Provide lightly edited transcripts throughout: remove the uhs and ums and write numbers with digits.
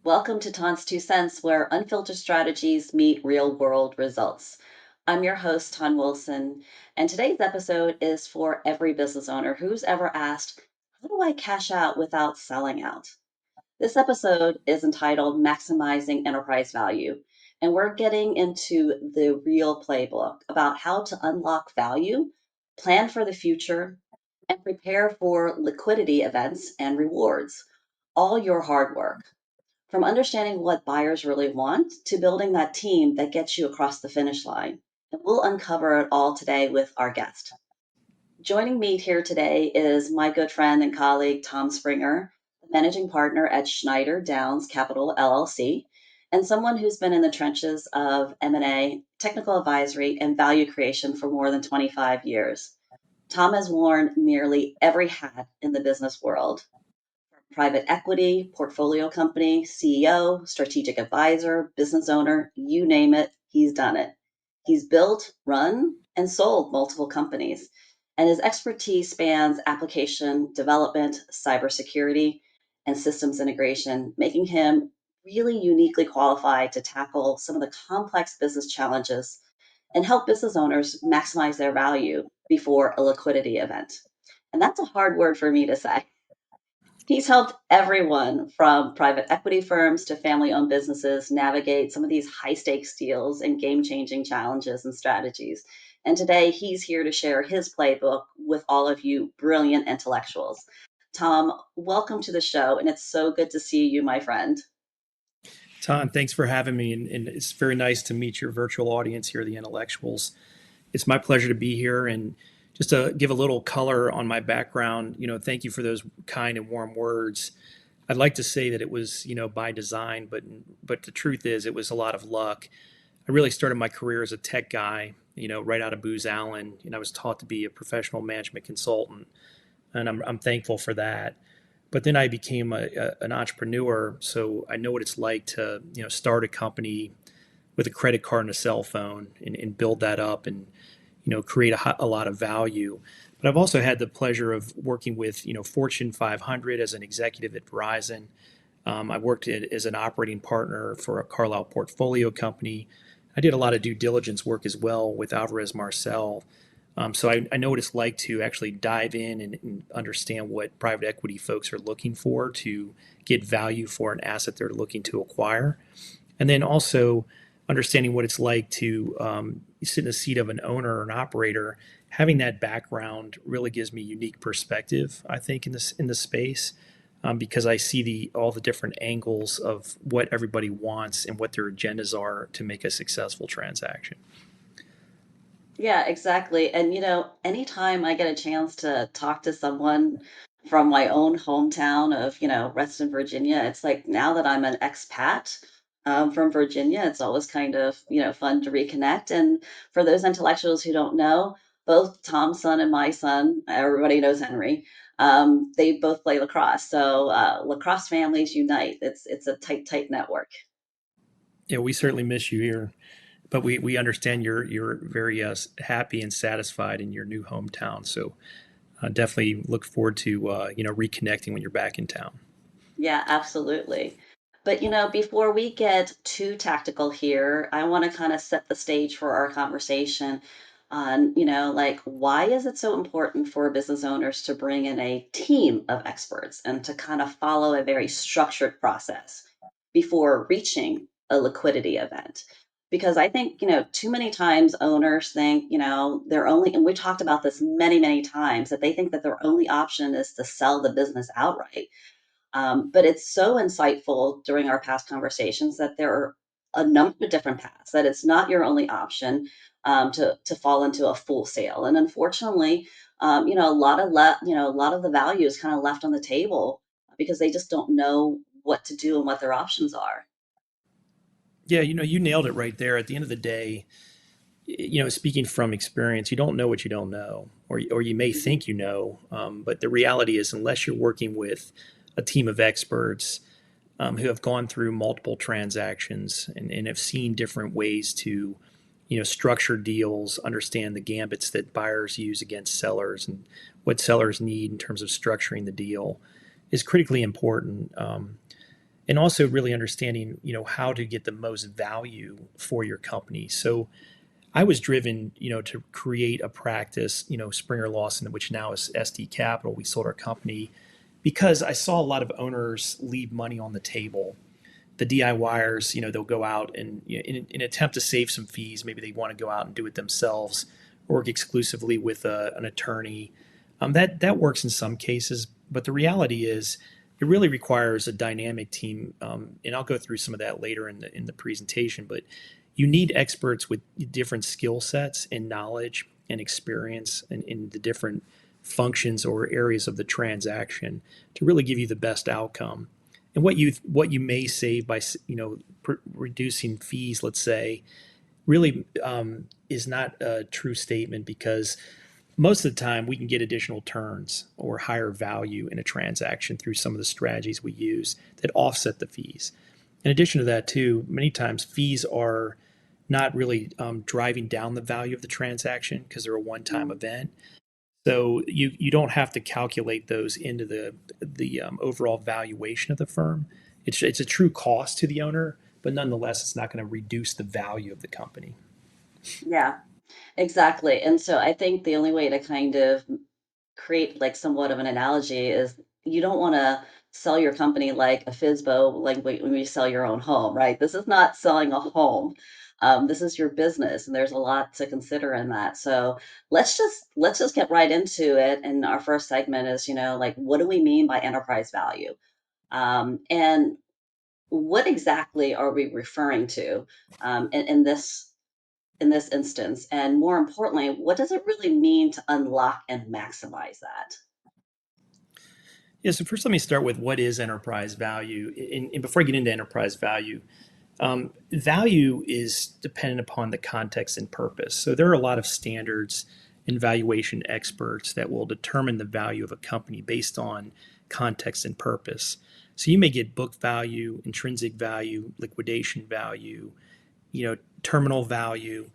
Welcome to Tan's Two Cents, where unfiltered strategies meet real world results. I'm your host, Tan Wilson, and today's episode is for every business owner who's ever asked, how do I cash out without selling out? This episode is entitled Maximizing Enterprise Value, and we're getting into the real playbook about how to unlock value, plan for the future, and prepare for liquidity events and rewards. All your hard work. From understanding what buyers really want to building that team that gets you across the finish line. And we'll uncover it all today with our guest. Joining me here today is my good friend and colleague, Tom Springer, the managing partner at Schneider Downs Capital LLC, and someone who's been in the trenches of M&A, technical advisory, and value creation for more than 25 years. Tom has worn nearly every hat in the business world, private equity, portfolio company, CEO, strategic advisor, business owner, you name it, he's done it. He's built, run, and sold multiple companies, and his expertise spans application development, cybersecurity, and systems integration, making him really uniquely qualified to tackle some of the complex business challenges and help business owners maximize their value before a liquidity event. And that's a hard word for me to say. He's helped everyone from private equity firms to family owned businesses navigate some of these high stakes deals and game changing challenges and strategies. And today he's here to share his playbook with all of you brilliant intellectuals. Tom, welcome to the show, and it's so good to see you, my friend. Ton, thanks for having me, and it's very nice to meet your virtual audience here, the Intellectuals. It's my pleasure to be here, and just to give a little color on my background, thank you for those kind and warm words. I'd like to say that it was, by design, but the truth is, it was a lot of luck. I really started my career as a tech guy, right out of Booz Allen, and I was taught to be a professional management consultant, and I'm thankful for that. But then I became an entrepreneur, so I know what it's like to start a company with a credit card and a cell phone and build that up and create a lot of value. But I've also had the pleasure of working with Fortune 500 as an executive at Verizon. I worked as an operating partner for a Carlyle portfolio company. I did a lot of due diligence work as well with Alvarez Marcel. So I know what it's like to actually dive in and understand what private equity folks are looking for to get value for an asset they're looking to acquire. And then also understanding what it's like to sit in the seat of an owner or an operator. Having that background really gives me unique perspective, I think, in the space. Because I see all the different angles of what everybody wants and what their agendas are to make a successful transaction. Yeah, exactly. And anytime I get a chance to talk to someone from my own hometown of, Reston, Virginia, it's like now that I'm an expat from Virginia, it's always kind of, fun to reconnect. And for those intellectuals who don't know, both Tom's son and my son, everybody knows Henry, they both play lacrosse. So lacrosse families unite. It's a tight network. Yeah, we certainly miss you here, but we understand you're very happy and satisfied in your new hometown. So definitely look forward to reconnecting when you're back in town. Yeah, absolutely. But before we get too tactical here, I want to kind of set the stage for our conversation on, like why is it so important for business owners to bring in a team of experts and to kind of follow a very structured process before reaching a liquidity event? Because I think, too many times owners think, they're only, and we talked about this many, many times, that they think that their only option is to sell the business outright, but it's so insightful during our past conversations that there are a number of different paths, that it's not your only option to fall into a full sale. And unfortunately, a lot of the value is kind of left on the table because they just don't know what to do and what their options are. Yeah, you nailed it right there. At the end of the day, speaking from experience, you don't know what you don't know, or you may Mhm. think but the reality is, unless you're working with a team of experts who have gone through multiple transactions and have seen different ways to, structure deals, understand the gambits that buyers use against sellers, and what sellers need in terms of structuring the deal, is critically important. and also really understanding, how to get the most value for your company. So I was driven, to create a practice, Springer Lawson, which now is SD Capital. We sold our company because I saw a lot of owners leave money on the table. The DIYers, they'll go out and in an attempt to save some fees, maybe they want to go out and do it themselves, work exclusively with an attorney. That works in some cases, but the reality is it really requires a dynamic team, and I'll go through some of that later in the presentation. But you need experts with different skill sets and knowledge and experience in the different functions or areas of the transaction to really give you the best outcome. And what you may save by reducing fees, let's say, really is not a true statement, because most of the time we can get additional turns or higher value in a transaction through some of the strategies we use that offset the fees. In addition to that, too, many times fees are not really driving down the value of the transaction because they're a one-time event. So you don't have to calculate those into the overall valuation of the firm. It's a true cost to the owner, but nonetheless, it's not going to reduce the value of the company. Yeah, exactly. And so I think the only way to kind of create like somewhat of an analogy is you don't want to sell your company like a FISBO, like when you sell your own home, right? This is not selling a home. This is your business, and there's a lot to consider in that. So let's just get right into it. And our first segment is, like, what do we mean by enterprise value? And what exactly are we referring to in this instance? And more importantly, what does it really mean to unlock and maximize that? Yeah, so first let me start with what is enterprise value. And before I get into enterprise value, value is dependent upon the context and purpose. So there are a lot of standards and valuation experts that will determine the value of a company based on context and purpose. So you may get book value, intrinsic value, liquidation value, terminal value.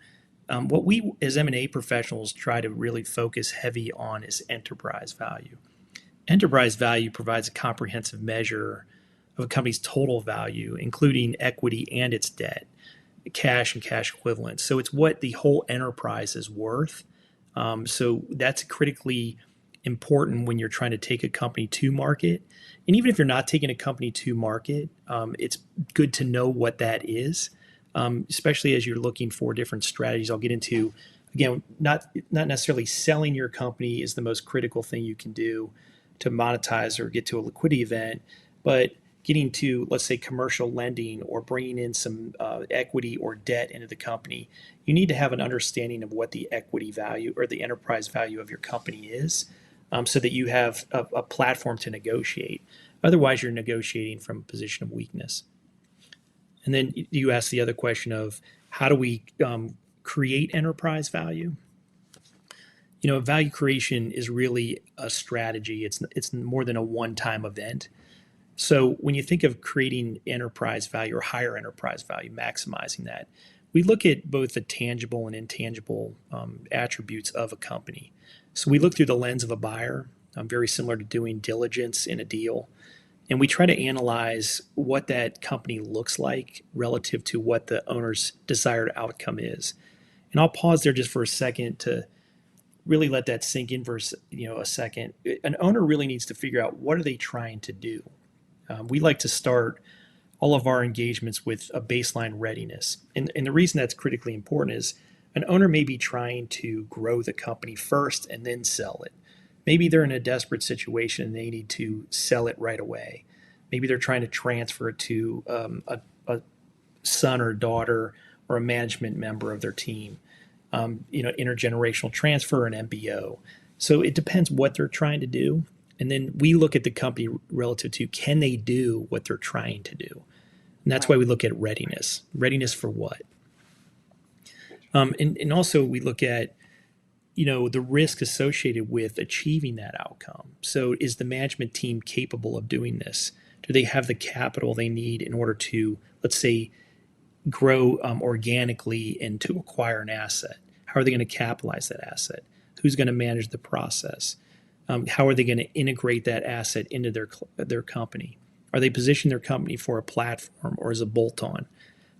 What we as M&A professionals try to really focus heavy on is enterprise value. Enterprise value provides a comprehensive measure of a company's total value, including equity and its debt, cash and cash equivalents. So it's what the whole enterprise is worth. So that's critically important when you're trying to take a company to market. And even if you're not taking a company to market, it's good to know what that is, especially as you're looking for different strategies. I'll get into, again, not necessarily selling your company is the most critical thing you can do to monetize or get to a liquidity event, but getting to, let's say, commercial lending or bringing in some equity or debt into the company, you need to have an understanding of what the equity value or the enterprise value of your company is, so that you have a platform to negotiate. Otherwise, you're negotiating from a position of weakness. And then you ask the other question of how do we create enterprise value? Value creation is really a strategy. It's more than a one-time event. So when you think of creating enterprise value or higher enterprise value, maximizing that, we look at both the tangible and intangible attributes of a company. So we look through the lens of a buyer, very similar to doing diligence in a deal. And we try to analyze what that company looks like relative to what the owner's desired outcome is. And I'll pause there just for a second to really let that sink in for a second. An owner really needs to figure out, what are they trying to do? We like to start all of our engagements with a baseline readiness. And the reason that's critically important is an owner may be trying to grow the company first and then sell it. Maybe they're in a desperate situation and they need to sell it right away. Maybe they're trying to transfer it to a son or daughter or a management member of their team. Intergenerational transfer, an MBO. So it depends what they're trying to do. And then we look at the company relative to, can they do what they're trying to do? And that's why Right. we look at readiness. Readiness for what? And also we look at, the risk associated with achieving that outcome. So is the management team capable of doing this? Do they have the capital they need in order to, let's say, grow organically and to acquire an asset? How are they going to capitalize that asset? Who's going to manage the process? How are they going to integrate that asset into their company? Are they positioning their company for a platform or as a bolt-on?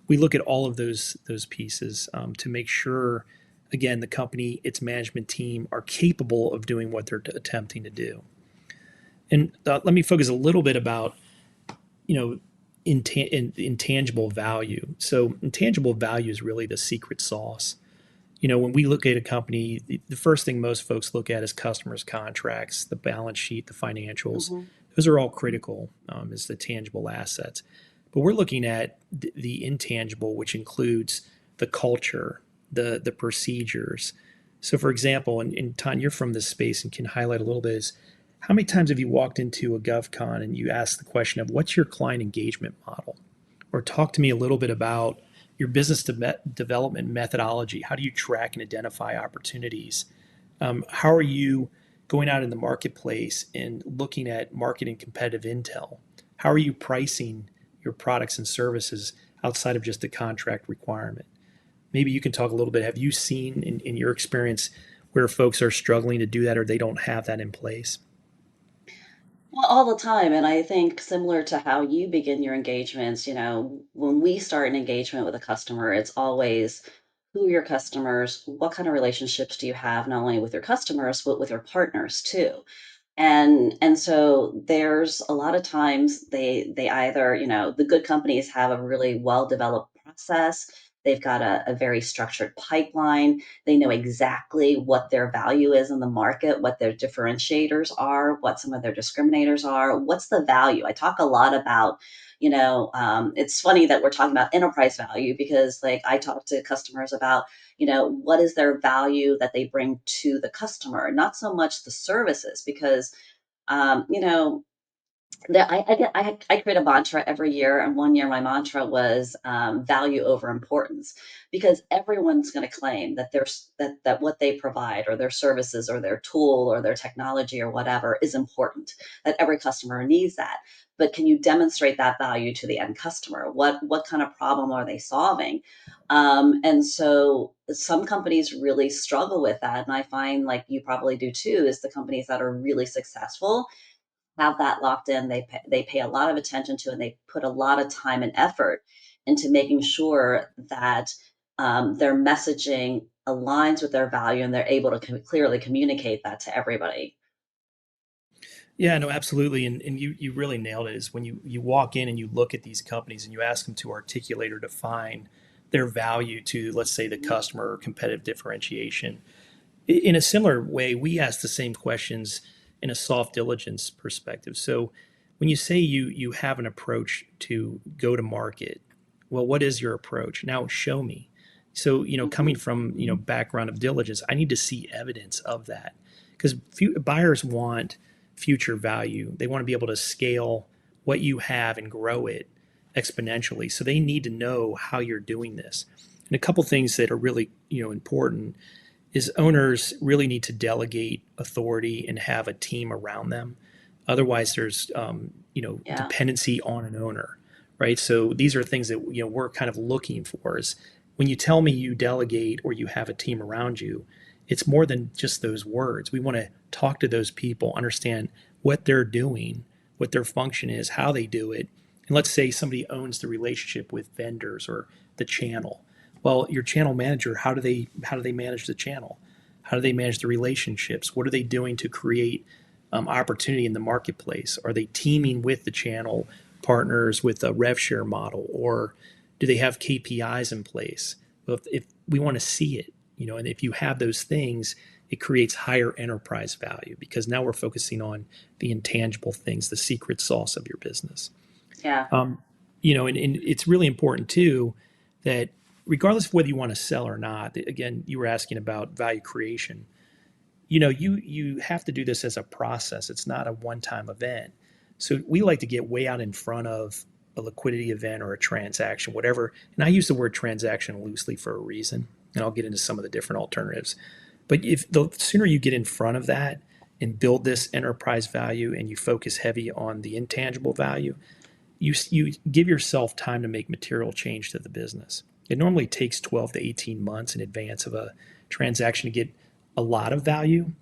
We look at all of those pieces to make sure, again, the company, its management team are capable of doing what they're attempting to do. And let me focus a little bit about, you know, intangible value. So intangible value is really the secret sauce. When we look at a company, the first thing most folks look at is customers' contracts, the balance sheet, the financials. Hmm. Those are all critical as the tangible assets. But we're looking at the intangible, which includes the culture, the procedures. So, for example, and Tan, you're from this space and can highlight a little bit is how many times have you walked into a GovCon and you ask the question of what's your client engagement model? Or talk to me a little bit about your business development methodology. How do you track and identify opportunities? How are you going out in the marketplace and looking at market and competitive intel? How are you pricing your products and services outside of just the contract requirement? Maybe you can talk a little bit. Have you seen in your experience where folks are struggling to do that or they don't have that in place? Well, all the time. And I think similar to how you begin your engagements, when we start an engagement with a customer, it's always who are your customers? What kind of relationships do you have, not only with your customers, but with your partners too? And so there's a lot of times they either, the good companies have a really well developed process. They've got a very structured pipeline. They know exactly what their value is in the market, what their differentiators are, what some of their discriminators are. What's the value? I talk a lot about, it's funny that we're talking about enterprise value because, like, I talk to customers about, what is their value that they bring to the customer, not so much the services, because um, you know, I create a mantra every year, and one year my mantra was value over importance, because everyone's going to claim that that what they provide or their services or their tool or their technology or whatever is important. That every customer needs that, but can you demonstrate that value to the end customer? What kind of problem are they solving? And so some companies really struggle with that, and I find, like you probably do too, is the companies that are really successful have that locked in. They pay a lot of attention to, and they put a lot of time and effort into making sure that their messaging aligns with their value, and they're able to clearly communicate that to everybody. Yeah, no, absolutely. And you really nailed it is when you walk in and you look at these companies and you ask them to articulate or define their value to, let's say, the customer or competitive differentiation. In a similar way, we ask the same questions in a soft diligence perspective. So when you say you have an approach to go to market, well, what is your approach? Now show me. So, coming Hmm. from, background of diligence, I need to see evidence of that because buyers want future value. They want to be able to scale what you have and grow it exponentially. So they need to know how you're doing this. And a couple things that are really, important is owners really need to delegate authority and have a team around them. Otherwise, there's Yeah. dependency on an owner, right? So these are things that we're kind of looking for. Is when you tell me you delegate or you have a team around you, it's more than just those words. We want to talk to those people, understand what they're doing, what their function is, how they do it. And let's say somebody owns the relationship with vendors or the channel. Well, your channel manager, how do they manage the channel? How do they manage the relationships? What are they doing to create opportunity in the marketplace? Are they teaming with the channel partners with a rev share model, or do they have KPIs in place? Well, if we want to see it, and if you have those things, it creates higher enterprise value because now we're focusing on the intangible things, the secret sauce of your business. Yeah. Um, and it's really important too that regardless of whether you want to sell or not, again, you were asking about value creation. You have to do this as a process. It's not a one-time event. So we like to get way out in front of a liquidity event or a transaction, whatever. And I use the word transaction loosely for a reason, and I'll get into some of the different alternatives. But if the sooner you get in front of that and build this enterprise value and you focus heavy on the intangible value, you give yourself time to make material change to the business. It normally takes 12 to 18 months in advance of a transaction to get a lot of value.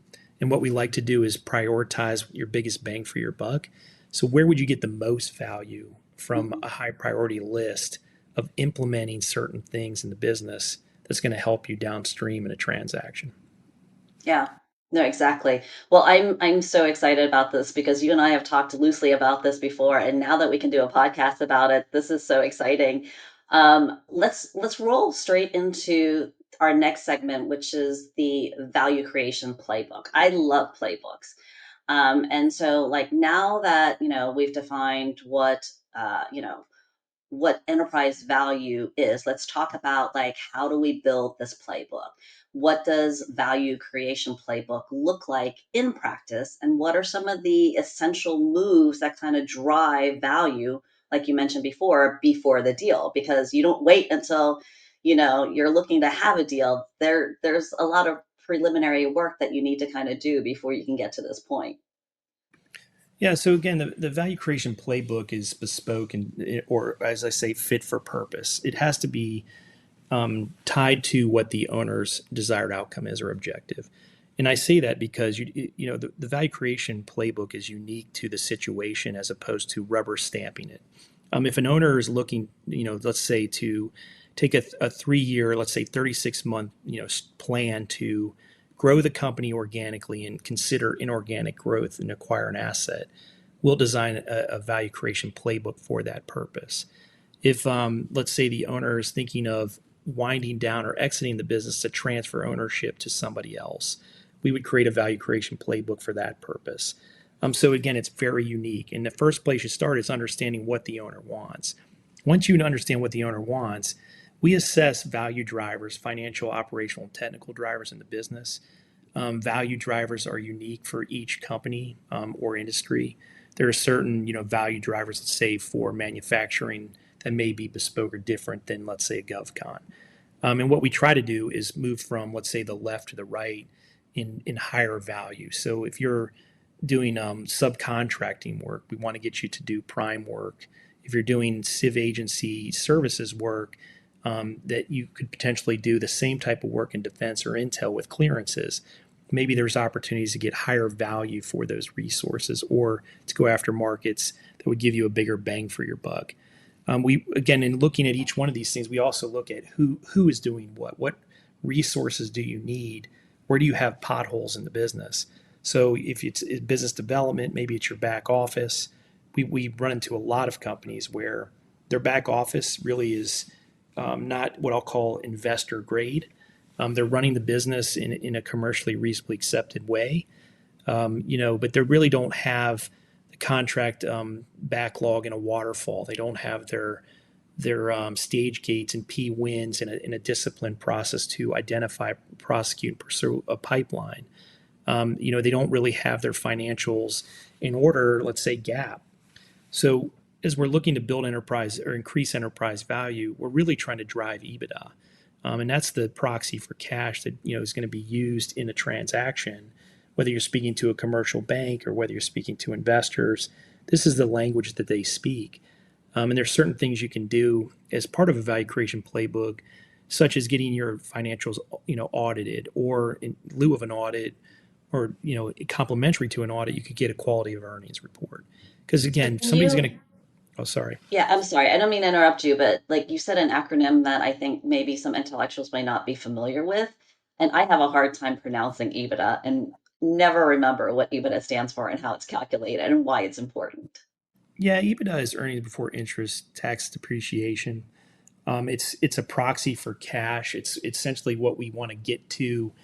And what we like to do is prioritize your biggest bang for your buck. So where would you get the most value from Mhm. a high priority list of implementing certain things in the business that's going to help you downstream in a transaction? Yeah. No, exactly. Well, I'm so excited about this because you and I have talked loosely about this before, and now that we can do a podcast about it, this is so exciting. Let's roll straight into our next segment, which is the value creation playbook. I love playbooks. And so like now that, we've defined what enterprise value is, let's talk about like how do we build this playbook? What does value creation playbook look like in practice, and what are some of the essential moves that kind of drive value, like you mentioned before the deal? Because you don't wait until you're looking to have a deal. There's a lot of preliminary work that you need to kind of do before you can get to this point. Yeah, so again, the value creation playbook is bespoke and, or as I say, fit for purpose. It has to be tied to what the owner's desired outcome is or objective. And I say that because the value creation playbook is unique to the situation as opposed to rubber stamping it. If an owner is looking, let's say to take a 3 year, let's say 36 month, plan to grow the company organically and consider inorganic growth and acquire an asset, we'll design a value creation playbook for that purpose. If let's say the owner is thinking of winding down or exiting the business to transfer ownership to somebody else, we would create a value creation playbook for that purpose. So again, it's very unique. And the first place you start is understanding what the owner wants. Once you understand what the owner wants, we assess value drivers, financial, operational, and technical drivers in the business. Value drivers are unique for each company or industry. There are certain, value drivers, let's say, for manufacturing that may be bespoke or different than, let's say, a GovCon. And what we try to do is move from, let's say, the left to the right in higher value. So if you're doing subcontracting work, we want to get you to do prime work. If you're doing civ agency services work, that you could potentially do the same type of work in defense or intel with clearances. Maybe there's opportunities to get higher value for those resources or to go after markets that would give you a bigger bang for your buck. We again, in looking at each one of these things, we also look at who is doing what. What resources do you need? Where do you have potholes in the business? So if it's business development, maybe it's your back office. We run into a lot of companies where their back office really is not what I'll call investor grade. They're running the business in a commercially reasonably accepted way, but they really don't have the contract backlog in a waterfall. They don't have their stage gates and P wins in a disciplined process to identify, prosecute, and pursue a pipeline. They don't really have their financials in order, let's say gap. So as we're looking to build enterprise or increase enterprise value, we're really trying to drive EBITDA. And that's the proxy for cash that is going to be used in a transaction, whether you're speaking to a commercial bank or whether you're speaking to investors. This is the language that they speak. And there's certain things you can do as part of a value creation playbook, such as getting your financials, audited, or in lieu of an audit, or complementary to an audit, you could get a quality of earnings report. Because So again, can somebody's you going to. Oh, sorry. Yeah, I'm sorry. I don't mean to interrupt you, but like you said an acronym that I think maybe some intellectuals may not be familiar with. And I have a hard time pronouncing EBITDA and never remember what EBITDA stands for and how it's calculated and why it's important. Yeah, EBITDA is earnings before interest, tax, depreciation. It's a proxy for cash. It's essentially what we want to get to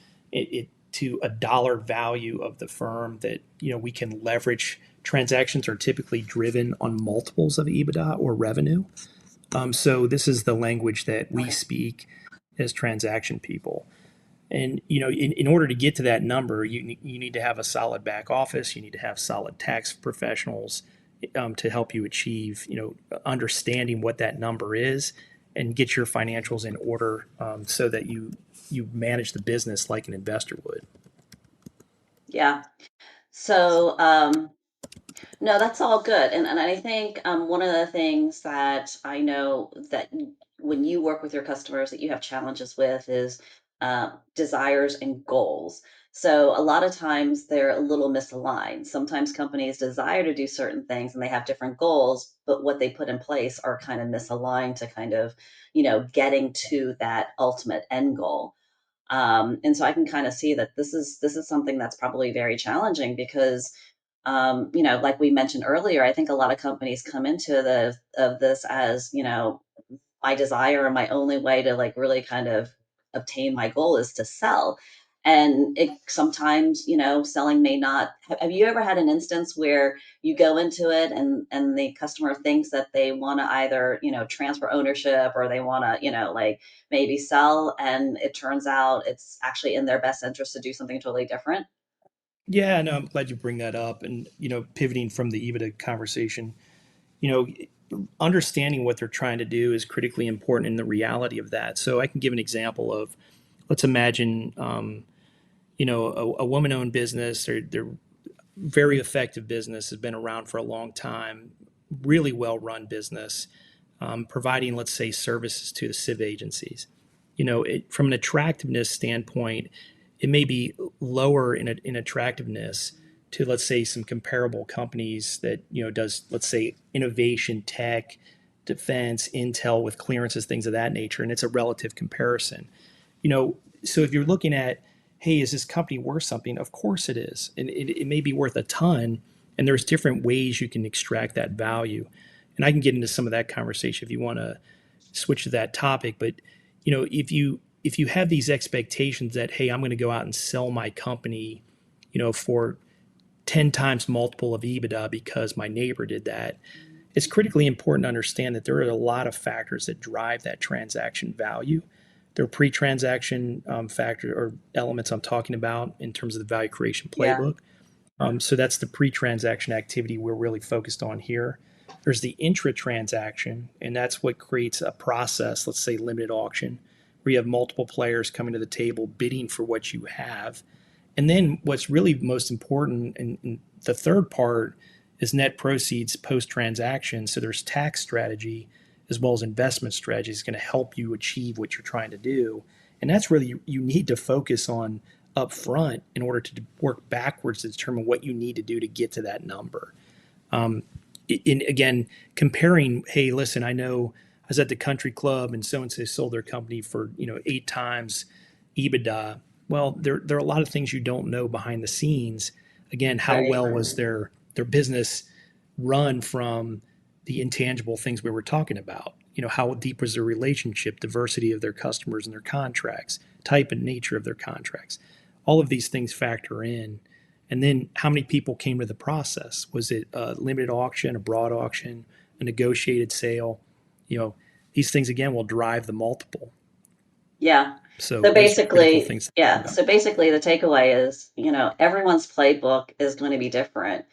to a dollar value of the firm that we can leverage. Transactions are typically driven on multiples of EBITDA or revenue. So this is the language that we Okay. speak as transaction people. And in order to get to that number, you need to have a solid back office. You need to have solid tax professionals to help you achieve understanding what that number is and get your financials in order so that you manage the business like an investor would. Yeah. So, no, that's all good. And I think one of the things that I know that when you work with your customers that you have challenges with is desires and goals. So a lot of times they're a little misaligned. Sometimes companies desire to do certain things and they have different goals, but what they put in place are kind of misaligned to kind of, getting to that ultimate end goal. And so I can kind of see that this is something that's probably very challenging because like we mentioned earlier, I think a lot of companies come into the of this as, my desire and my only way to like really kind of obtain my goal is to sell. And it sometimes, selling may not have you ever had an instance where you go into it and the customer thinks that they want to either, transfer ownership or they want to, like maybe sell, and it turns out it's actually in their best interest to do something totally different? Yeah, no, I'm glad you bring that up. And, pivoting from the EBITDA conversation, you know, understanding what they're trying to do is critically important in the reality of that. So I can give an example of, let's imagine, a woman-owned business. They're very effective business, has been around for a long time, really well-run business, providing, let's say, services to the civ agencies. From an attractiveness standpoint, it may be lower in attractiveness to, let's say, some comparable companies that does, let's say, innovation, tech, defense, intel with clearances, things of that nature, and it's a relative comparison. So if you're looking at, hey, is this company worth something? Of course it is, and it may be worth a ton, and there's different ways you can extract that value, and I can get into some of that conversation if you want to switch to that topic. But if you have these expectations that, hey, I'm going to go out and sell my company, for 10 times multiple of EBITDA because my neighbor did that, it's critically important to understand that there are a lot of factors that drive that transaction value. There are pre-transaction factor or elements I'm talking about in terms of the value creation Yeah. playbook. So that's the pre-transaction activity we're really focused on here. There's the intra-transaction, and that's what creates a process, let's say limited auction, where you have multiple players coming to the table bidding for what you have. And then what's really most important, and the third part, is net proceeds post-transaction. So there's tax strategy as well as investment strategy is going to help you achieve what you're trying to do. And that's really, you need to focus on up front in order to work backwards to determine what you need to do to get to that number. Again, comparing, hey, listen, I know I was at the country club and so sold their company for 8 times EBITDA. Well, there are a lot of things you don't know behind the scenes. Again, how Right. well was their business run from the intangible things we were talking about? How deep was their relationship, diversity of their customers and their contracts, type and nature of their contracts. All of these things factor in. And then how many people came to the process? Was it a limited auction, a broad auction, a negotiated sale? These things again will drive the multiple. Yeah. So So those are critical basically, things to think yeah. about. So basically, the takeaway is, everyone's playbook is going to be different.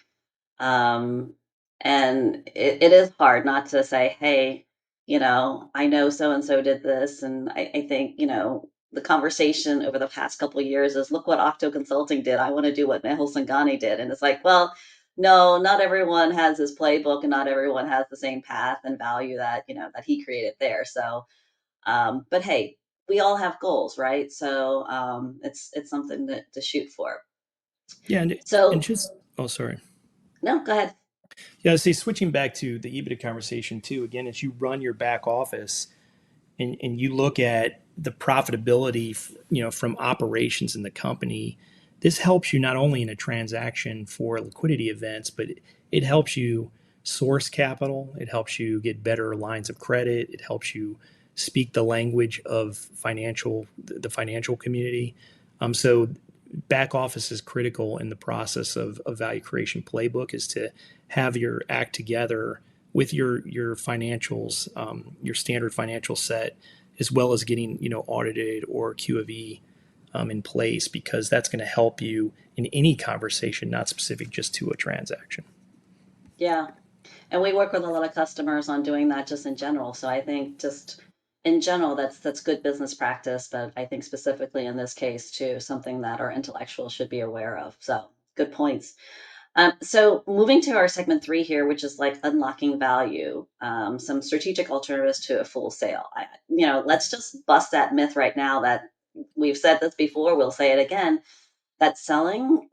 Um, and it is hard not to say, hey, I know so and so did this. And I think, the conversation over the past couple of years is look what Octo Consulting did. I want to do what Mehul Sangani did. And it's like, well, no, not everyone has his playbook and not everyone has the same path and value that, that he created there. So, but hey, we all have goals, right? So it's something to shoot for. Yeah, and So just oh, sorry. no, go ahead. Yeah, I say switching back to the EBITDA conversation too. Again, as you run your back office and you look at the profitability, from operations in the company, this helps you not only in a transaction for liquidity events, but it helps you source capital. It helps you get better lines of credit. It helps you speak the language of the financial community. So back office is critical in the process of value creation playbook is to have your act together with your financials, your standard financial set, as well as getting audited or Q of E in place, because that's going to help you in any conversation, not specific just to a transaction. Yeah. And we work with a lot of customers on doing that just in general. So I think just in general, that's good business practice. But I think specifically in this case too, something that our intellectuals should be aware of. So good points. So moving to our segment 3 here, which is like unlocking value, some strategic alternatives to a full sale. Let's just bust that myth right now that we've said this before, we'll say it again, that selling,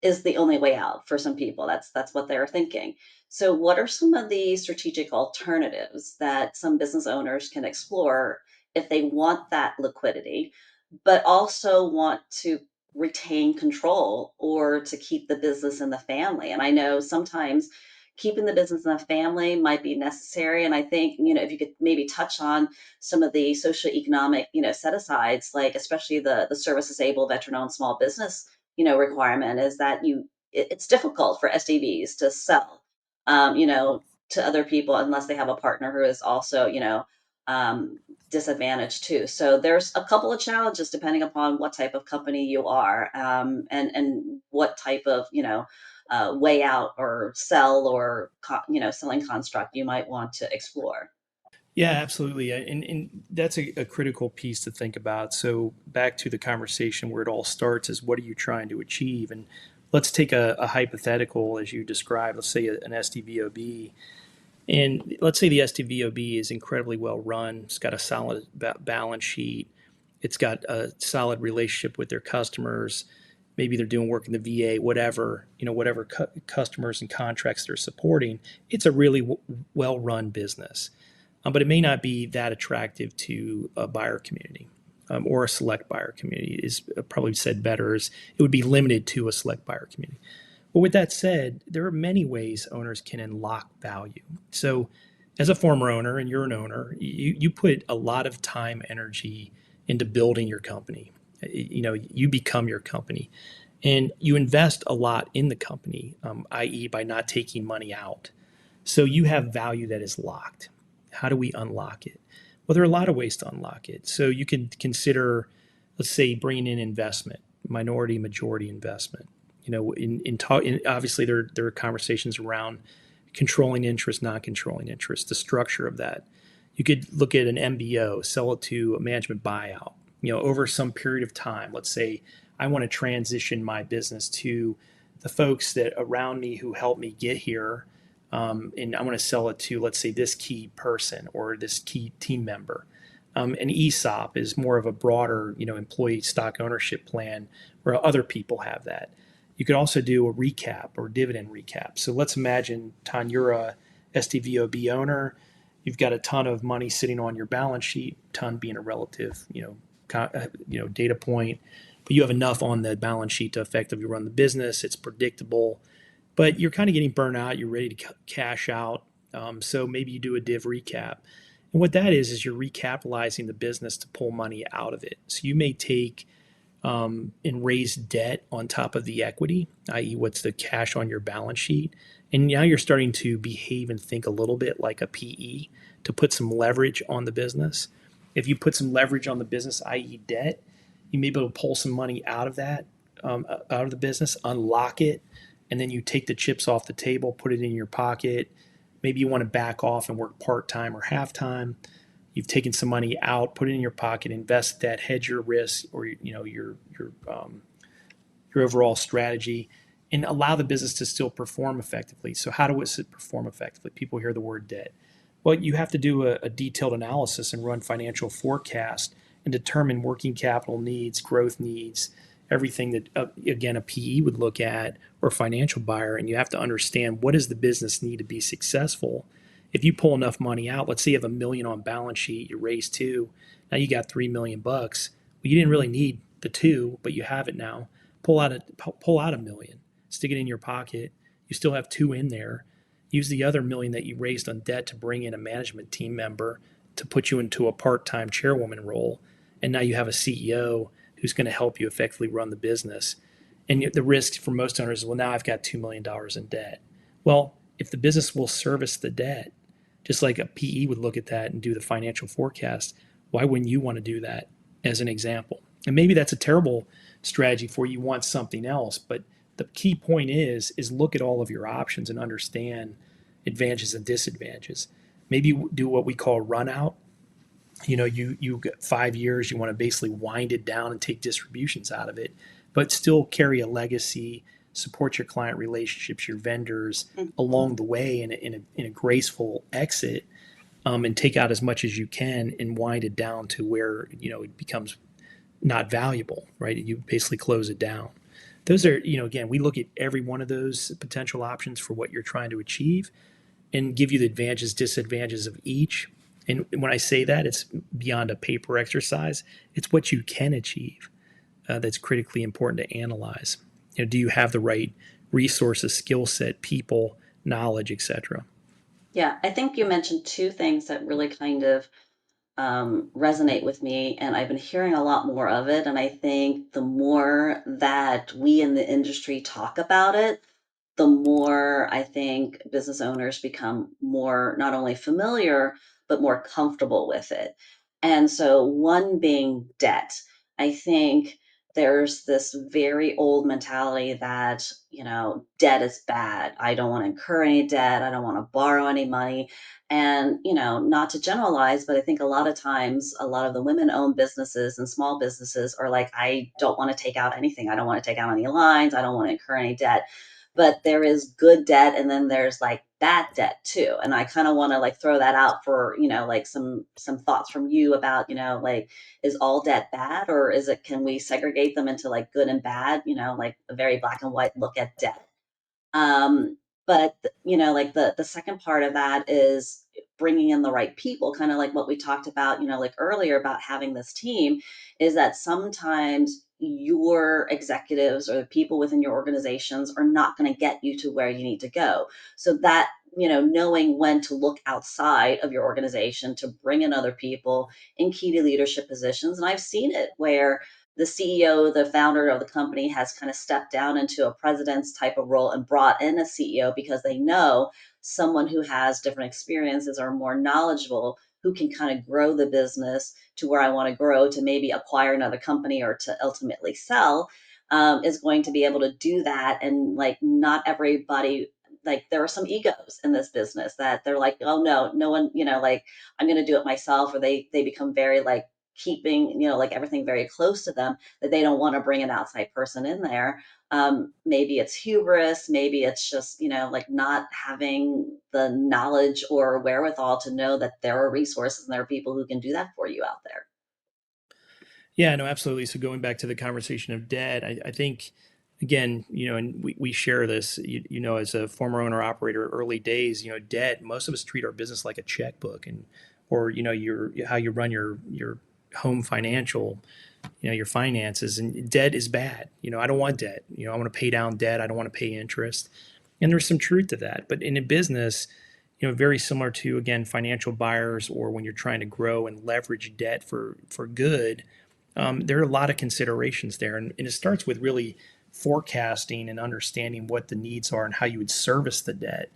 is the only way out for some people. That's what they're thinking. So what are some of the strategic alternatives that some business owners can explore if they want that liquidity, but also want to retain control or to keep the business in the family? And I know sometimes keeping the business in the family might be necessary. And I think, if you could maybe touch on some of the socioeconomic, set asides, like especially the service disabled, veteran owned small business, requirement is that it's difficult for SDVs to sell, to other people unless they have a partner who is also, um, disadvantaged too. So there's a couple of challenges depending upon what type of company you are, and what type of, way out or sell or, selling construct you might want to explore. Yeah, absolutely. And that's a critical piece to think about. So, back to the conversation where it all starts is what are you trying to achieve? And let's take a hypothetical as you described, let's say an SDVOB. And let's say the SDVOB is incredibly well run, it's got a solid balance sheet, it's got a solid relationship with their customers. Maybe they're doing work in the VA, whatever, whatever customers and contracts they're supporting. It's a really well run business, but it may not be that attractive to a buyer community, or a select buyer community is probably said better. Is it would be limited to a select buyer community. But with that said, there are many ways owners can unlock value. So, as a former owner, and you're an owner, you put a lot of time, energy into building your company. You become your company, and you invest a lot in the company, i.e., by not taking money out. So you have value that is locked. How do we unlock it? Well, there are a lot of ways to unlock it. So you can consider, let's say, bringing in investment, minority, majority investment. Obviously there are conversations around controlling interest, non-controlling interest, the structure of that. You could look at an MBO, sell it to a management buyout. Over some period of time. Let's say I want to transition my business to the folks that around me who helped me get here, and I want to sell it to, let's say, this key person or this key team member. An ESOP is more of a broader, employee stock ownership plan where other people have that. You could also do a recap or dividend recap. So let's imagine, Tan, you're a SDVOB owner. You've got a ton of money sitting on your balance sheet, ton being a relative, data point, but you have enough on the balance sheet to effectively run the business. It's predictable, but you're kind of getting burnt out. You're ready to cash out. So maybe you do a div recap. And what that is you're recapitalizing the business to pull money out of it. So you may take, and raise debt on top of the equity, i.e., what's the cash on your balance sheet. And now you're starting to behave and think a little bit like a PE to put some leverage on the business. If you put some leverage on the business, i.e., debt, you may be able to pull some money out of that, out of the business, unlock it, and then you take the chips off the table, put it in your pocket. Maybe you want to back off and work part time or half time. You've taken some money out, put it in your pocket, invest that, hedge your risk or your overall strategy, and allow the business to still perform effectively. So how does it perform effectively? People hear the word debt. Well, you have to do a detailed analysis and run financial forecast and determine working capital needs, growth needs, everything that, again, a PE would look at or a financial buyer. And you have to understand, what does the business need to be successful? If you pull enough money out, let's say you have $1 million on balance sheet, you raise two, now you got $3 million. Well, you didn't really need the two, but you have it now. Pull out $1 million, stick it in your pocket. You still have two in there. Use the other $1 million that you raised on debt to bring in a management team member to put you into a part-time chairwoman role, and now you have a CEO who's going to help you effectively run the business. And the risk for most owners is, well, now I've got $2 million in debt. Well, if the business will service the debt, just like a PE would look at that and do the financial forecast, why wouldn't you want to do that as an example? And maybe that's a terrible strategy for you. You want something else, but the key point is look at all of your options and understand advantages and disadvantages. Maybe do what we call run out. You got 5 years, you want to basically wind it down and take distributions out of it, but still carry a legacy, support your client relationships, your vendors along the way in a graceful exit. and take out as much as you can and wind it down to where it becomes not valuable, right? You basically close it down. Those are, again, we look at every one of those potential options for what you're trying to achieve and give you the advantages, disadvantages of each. And when I say that, it's beyond a paper exercise. It's what you can achieve that's critically important to analyze. Do you have the right resources, skill set, people, knowledge, etc.? Yeah, I think you mentioned two things that really kind of resonate with me, and I've been hearing a lot more of it. And I think the more that we in the industry talk about it, the more I think business owners become more not only familiar, but more comfortable with it. And so, one being debt. I think there's this very old mentality that, debt is bad. I don't want to incur any debt. I don't want to borrow any money. And, not to generalize, but I think a lot of times, a lot of the women owned businesses and small businesses are like, I don't want to take out anything. I don't want to take out any lines. I don't want to incur any debt, but there is good debt and then there's like bad debt too. And I kind of want to like throw that out for, like some thoughts from you about, like, is all debt bad, or is it, can we segregate them into like good and bad, like a very black and white look at debt? But like the second part of that is bringing in the right people, kind of like what we talked about, like earlier about having this team, is that sometimes your executives or the people within your organizations are not going to get you to where you need to go. So that, knowing when to look outside of your organization to bring in other people in key leadership positions. And I've seen it where the CEO, the founder of the company, has kind of stepped down into a president's type of role and brought in a CEO because they know someone who has different experiences or more knowledgeable who can kind of grow the business to where I want to grow to maybe acquire another company or to ultimately sell, is going to be able to do that. And like, not everybody, like, there are some egos in this business that they're like, oh no, no one, like, I'm going to do it myself, or they become very like keeping, like everything very close to them, that they don't want to bring an outside person in there. Maybe it's hubris, maybe it's just, like not having the knowledge or wherewithal to know that there are resources and there are people who can do that for you out there. Yeah, no, absolutely. So going back to the conversation of debt, I think again, and we share this, as a former owner operator, early days, debt, most of us treat our business like a checkbook and, or, your, how you run your home financial, your finances, and debt is bad. I don't want debt. I want to pay down debt. I don't want to pay interest. And there's some truth to that. But in a business, very similar to, again, financial buyers, or when you're trying to grow and leverage debt for good, there are a lot of considerations there. And it starts with really forecasting and understanding what the needs are and how you would service the debt.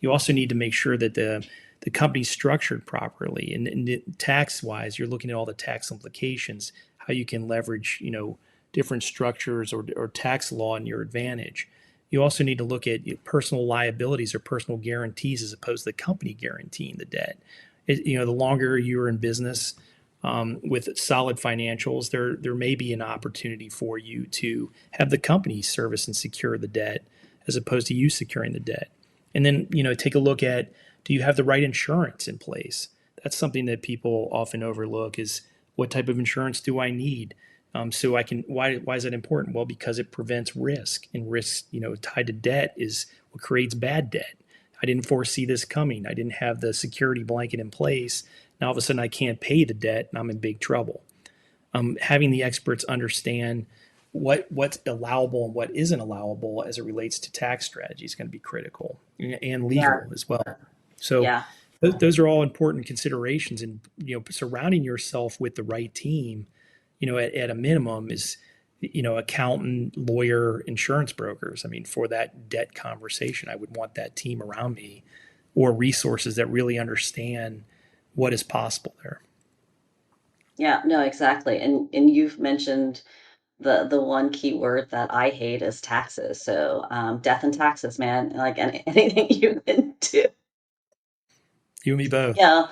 You also need to make sure that the company's structured properly, and tax wise, you're looking at all the tax implications, how you can leverage, different structures or tax law in your advantage. You also need to look at personal liabilities or personal guarantees as opposed to the company guaranteeing the debt. The longer you're in business, with solid financials, there may be an opportunity for you to have the company service and secure the debt as opposed to you securing the debt. And then, take a look at, do you have the right insurance in place? That's something that people often overlook, is what type of insurance do I need? So I can, why is that important? Well, because it prevents risk, and risk, tied to debt is what creates bad debt. I didn't foresee this coming. I didn't have the security blanket in place. Now all of a sudden I can't pay the debt and I'm in big trouble. Having the experts understand what's allowable and what isn't allowable as it relates to tax strategy is going to be critical, and Yeah. legal as well. So Yeah. those are all important considerations, and surrounding yourself with the right team, at a minimum, is accountant, lawyer, insurance brokers. I mean, for that debt conversation, I would want that team around me, or resources that really understand what is possible there. Yeah, no, exactly. And you've mentioned the one key word that I hate is taxes. So death and taxes, man. Like anything you can do. You and me both. Yeah,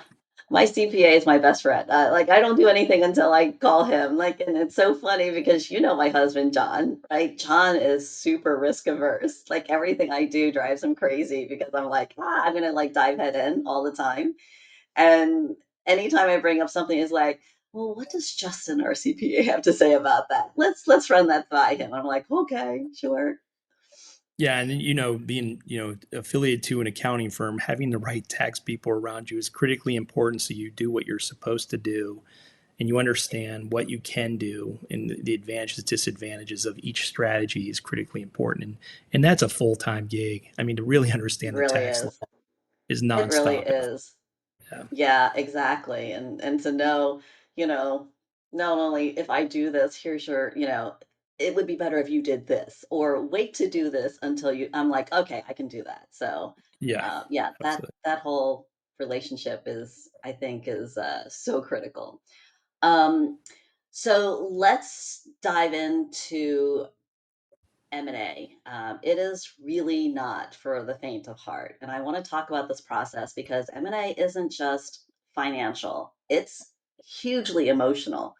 my CPA is my best friend. Like, I don't do anything until I call him. Like, and it's so funny because my husband John, right? John is super risk averse. Like, everything I do drives him crazy because I'm like, I'm gonna like dive head in all the time. And anytime I bring up something, is like, well, what does Justin, our CPA, have to say about that? Let's run that by him. I'm like, okay, sure. Yeah, and then, being, affiliated to an accounting firm, having the right tax people around you is critically important so you do what you're supposed to do and you understand what you can do and the advantages, disadvantages of each strategy is critically important. And that's a full-time gig. I mean, to really It understand the really tax law is. is It really nonstop. is. Yeah. Yeah, exactly. And to know, you know, not only if I do this, here's your, it would be better if you did this, or wait to do this until I'm like, okay, I can do that. So, Yeah, yeah, that absolutely. that whole relationship I think, is so critical. Um, so let's dive into M&A. It is really not for the faint of heart. And I want to talk about this process because M&A isn't just financial, it's hugely emotional,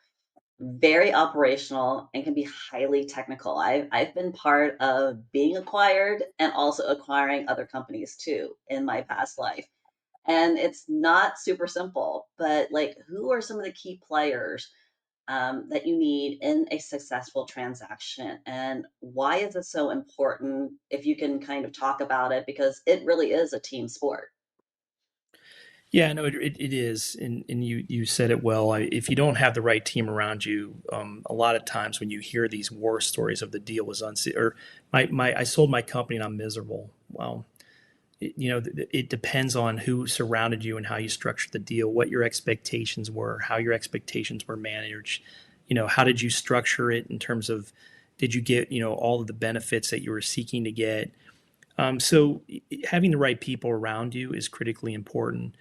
very operational, and can be highly technical. I've been part of being acquired and also acquiring other companies too in my past life. And it's not super simple, but like, who are some of the key players that you need in a successful transaction? And why is it so important, if you can kind of talk about it, because it really is a team sport. Yeah, no, it is, and you said it well. If you don't have the right team around you, a lot of times when you hear these war stories of the deal was unsafe, or my I sold my company and I'm miserable. Well, it depends on who surrounded you and how you structured the deal, what your expectations were, how your expectations were managed. How did you structure it in terms of did you get all of the benefits that you were seeking to get? So having the right people around you is critically important.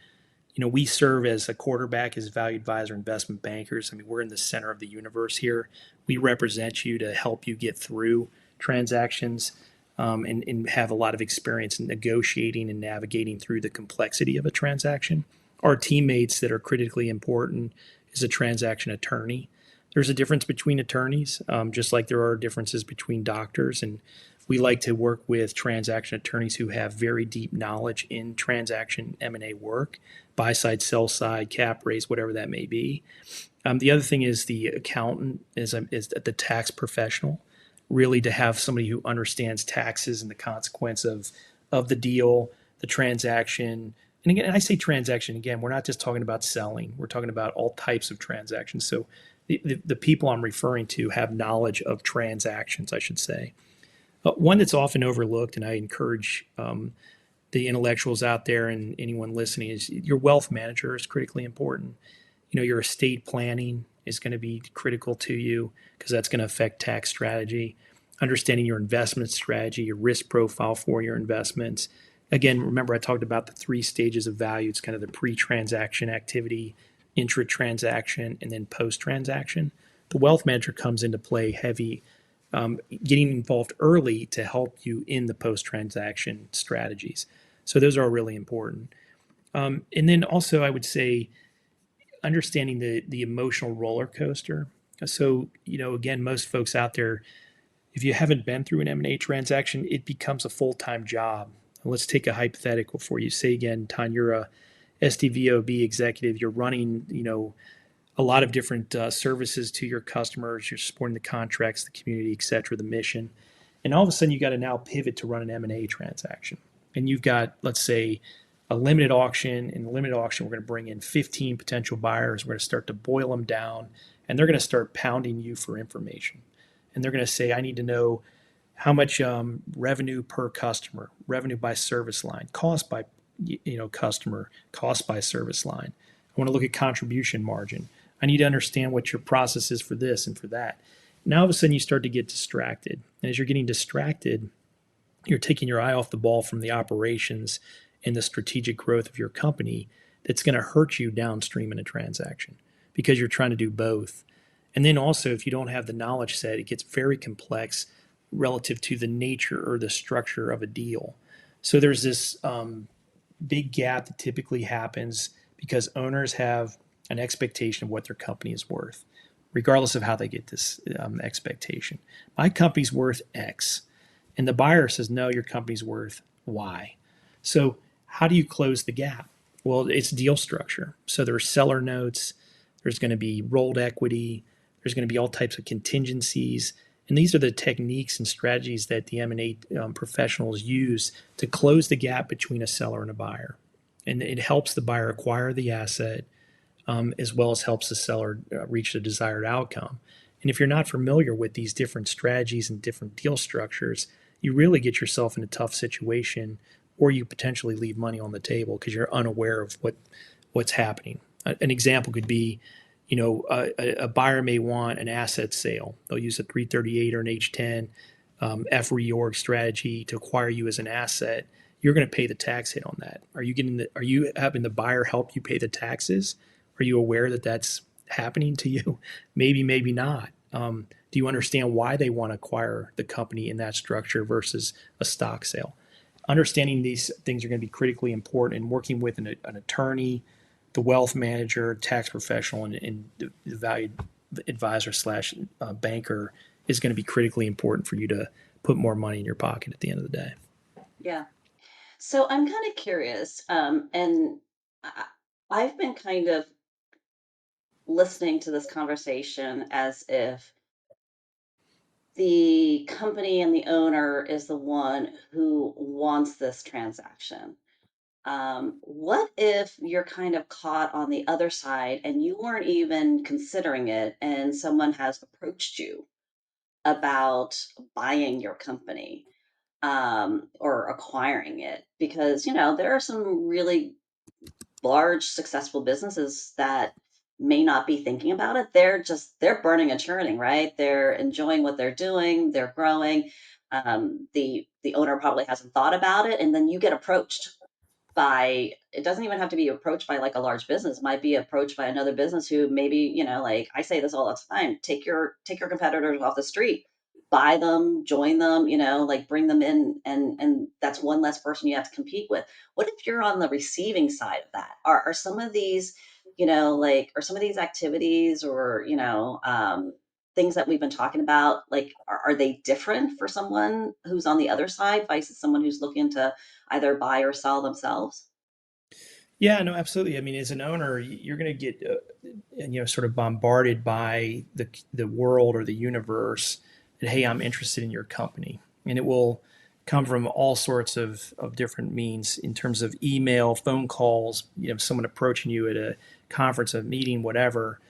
We serve as a quarterback, as value advisor, investment bankers. I mean, we're in the center of the universe here. We represent you to help you get through transactions, and have a lot of experience in negotiating and navigating through the complexity of a transaction. Our teammates that are critically important is a transaction attorney. There's a difference between attorneys, just like there are differences between doctors. And we like to work with transaction attorneys who have very deep knowledge in transaction M&A work, buy side, sell side, cap raise, whatever that may be. The other thing is the accountant is the tax professional, really to have somebody who understands taxes and the consequence of the deal, the transaction. And again, and I say transaction again, we're not just talking about selling. We're talking about all types of transactions. So the people I'm referring to have knowledge of transactions, I should say. One that's often overlooked, and I encourage the intellectuals out there and anyone listening, is your wealth manager is critically important. Your estate planning is going to be critical to you because that's going to affect tax strategy. Understanding your investment strategy, your risk profile for your investments. Again, remember I talked about the three stages of value. It's kind of the pre-transaction activity, intra-transaction, and then post-transaction. The wealth manager comes into play heavy, getting involved early to help you in the post-transaction strategies. So those are really important. And then also, I would say understanding the emotional roller coaster. So again, most folks out there, if you haven't been through an M&A transaction, it becomes a full-time job. Let's take a hypothetical for you. Say again, Ton, you're a SDVOB executive. You're running, a lot of different services to your customers. You're supporting the contracts, the community, et cetera, the mission. And all of a sudden, you got to now pivot to run an M&A transaction. And you've got, let's say, a limited auction. In the limited auction, we're going to bring in 15 potential buyers. We're going to start to boil them down, and they're going to start pounding you for information. And they're going to say, I need to know how much revenue per customer, revenue by service line, cost by customer, cost by service line. I want to look at contribution margin. I need to understand what your process is for this and for that. Now all of a sudden you start to get distracted. And as you're getting distracted, you're taking your eye off the ball from the operations and the strategic growth of your company that's going to hurt you downstream in a transaction because you're trying to do both. And then also, if you don't have the knowledge set, it gets very complex relative to the nature or the structure of a deal. So there's this big gap that typically happens because owners have an expectation of what their company is worth, regardless of how they get this expectation. My company's worth X. And the buyer says, no, your company's worth Y. So how do you close the gap? Well, it's deal structure. So there's seller notes, there's going to be rolled equity, there's going to be all types of contingencies, and these are the techniques and strategies that the M&A professionals use to close the gap between a seller and a buyer. And it helps the buyer acquire the asset, as well as helps the seller reach the desired outcome. And if you're not familiar with these different strategies and different deal structures, you really get yourself in a tough situation, or you potentially leave money on the table because you're unaware of what's happening. An example could be, a buyer may want an asset sale. They'll use a 338 or an H10 F reorg strategy to acquire you as an asset. You're going to pay the tax hit on that. Are you having the buyer help you pay the taxes? Are you aware that that's happening to you? Maybe, maybe not. Do you understand why they want to acquire the company in that structure versus a stock sale? Understanding these things are going to be critically important, and working with an attorney, the wealth manager, tax professional, and the valued advisor slash banker is going to be critically important for you to put more money in your pocket at the end of the day. Yeah. So I'm kind of curious, and I, I've been kind of listening to this conversation as if the company and the owner is the one who wants this transaction. What if you're kind of caught on the other side and you weren't even considering it, and someone has approached you about buying your company, or acquiring it? Because, there are some really large successful businesses that may not be thinking about it. They're burning and churning, right? They're enjoying what they're doing, they're growing. The owner probably hasn't thought about it, and then you get approached by, it doesn't even have to be approached by like a large business. It might be approached by another business who maybe, like I say this all the time, take your competitors off the street, buy them, join them, like bring them in, and that's one less person you have to compete with. What if you're on the receiving side of that? Are some of these, are some of these activities, or things that we've been talking about, like, are they different for someone who's on the other side versus someone who's looking to either buy or sell themselves? Yeah, no, absolutely. I mean, as an owner, you're going to get, sort of bombarded by the world or the universe that, hey, I'm interested in your company, and it will come from all sorts of different means in terms of email, phone calls, someone approaching you at a conference, a meeting, whatever.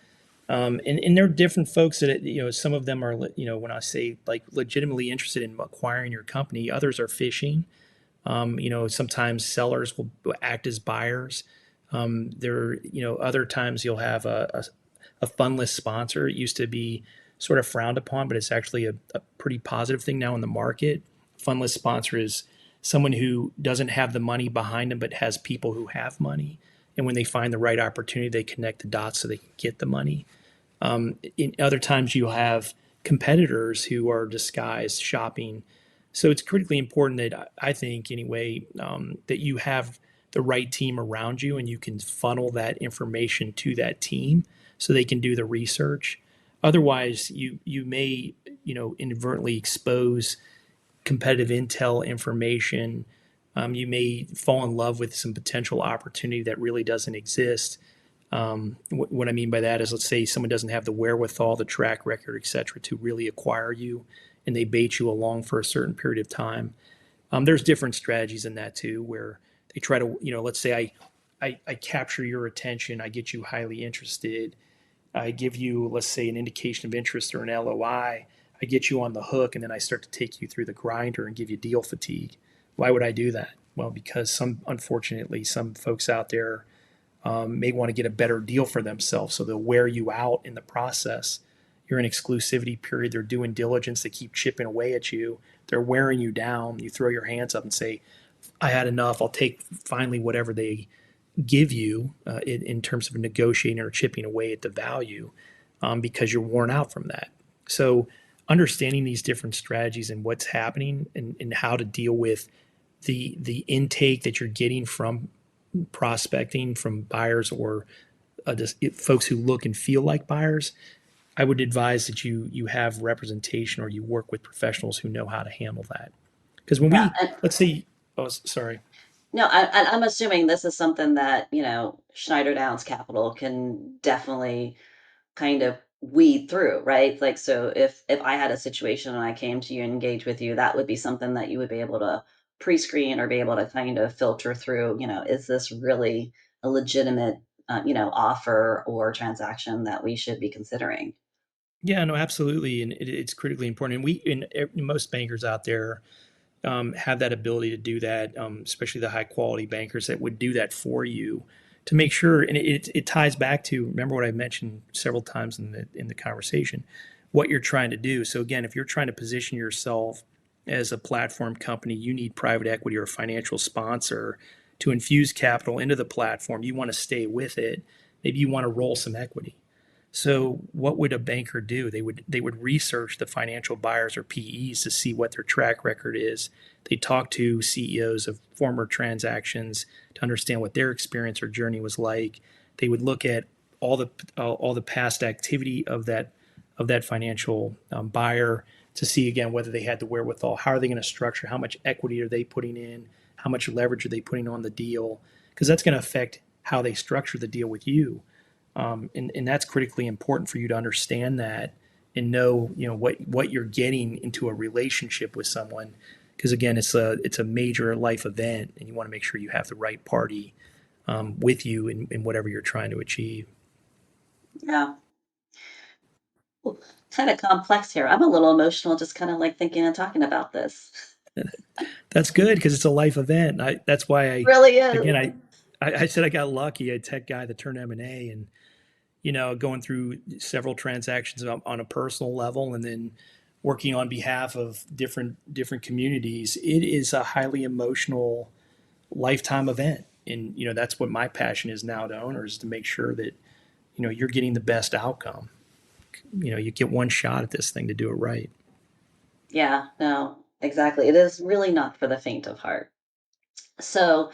And there are different folks that, some of them are, when I say like legitimately interested in acquiring your company, others are fishing. Sometimes sellers will act as buyers. Other times you'll have a fundless sponsor. It used to be sort of frowned upon, but it's actually a pretty positive thing now in the market. Fundless sponsor is someone who doesn't have the money behind them, but has people who have money. And when they find the right opportunity, they connect the dots so they can get the money. In other times, you'll have competitors who are disguised shopping. So it's critically important that, I think anyway, that you have the right team around you and you can funnel that information to that team so they can do the research. Otherwise, you may inadvertently expose competitive intel information. You may fall in love with some potential opportunity that really doesn't exist. What I mean by that is, let's say someone doesn't have the wherewithal, the track record, et cetera, to really acquire you, and they bait you along for a certain period of time. There's different strategies in that too, where they try to, let's say I capture your attention, I get you highly interested, I give you, let's say, an indication of interest or an LOI, I get you on the hook, and then I start to take you through the grinder and give you deal fatigue. Why would I do that? Well, because unfortunately, some folks out there may want to get a better deal for themselves. So they'll wear you out in the process. You're in exclusivity period. They're doing diligence. They keep chipping away at you. They're wearing you down. You throw your hands up and say, I had enough. I'll take finally whatever they give you in terms of negotiating or chipping away at the value, because you're worn out from that. So understanding these different strategies and what's happening, and how to deal with the intake that you're getting from prospecting from buyers, or just folks who look and feel like buyers, I would advise that you have representation or you work with professionals who know how to handle that. Because when Yeah, we, let's say, oh, sorry. No, I'm assuming this is something that, Schneider Downs Capital can definitely kind of weed through, right? Like, so if I had a situation and I came to you and engaged with you, that would be something that you would be able to pre-screen or be able to kind of filter through, is this really a legitimate, offer or transaction that we should be considering? Yeah, no, absolutely, and it's critically important. And most bankers out there have that ability to do that, especially the high quality bankers that would do that for you to make sure. And it ties back to, remember what I mentioned several times in the conversation, what you're trying to do. So again, if you're trying to position yourself as a platform company, you need private equity or a financial sponsor to infuse capital into the platform. You want to stay with it. Maybe you want to roll some equity. So what would a banker do? They would research the financial buyers or PEs to see what their track record is. They talk to CEOs of former transactions to understand what their experience or journey was like. They would look at all the past activity of that financial buyer to see again whether they had the wherewithal. How are they going to structure? How much equity are they putting in? How much leverage are they putting on the deal? Because that's going to affect how they structure the deal with you, and that's critically important for you to understand that and know what you're getting into a relationship with someone, because again it's a major life event and you want to make sure you have the right party with you in whatever you're trying to achieve. Yeah. Kind of complex here. I'm a little emotional just kind of like thinking and talking about this. That's good because it's a life event. That's why Really is. again I said I got lucky. A tech guy that turned M&A and going through several transactions on a personal level and then working on behalf of different communities. It is a highly emotional lifetime event. And that's what my passion is now to owners, to make sure that you're getting the best outcome. You get one shot at this thing to do it right. Yeah, no, exactly. It is really not for the faint of heart. So,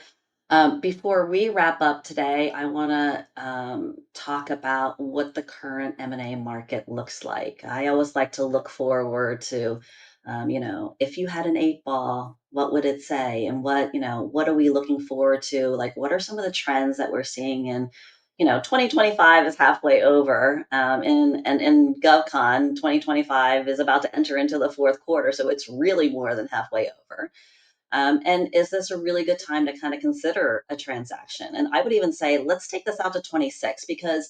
before we wrap up today, I want to talk about what the current M&A market looks like. I always like to look forward to, if you had an eight ball, what would it say? And what are we looking forward to? Like, what are some of the trends that we're seeing in, 2025 is halfway over, and in GovCon, 2025 is about to enter into the fourth quarter, so it's really more than halfway over. And is this a really good time to kind of consider a transaction? And I would even say, let's take this out to 26, because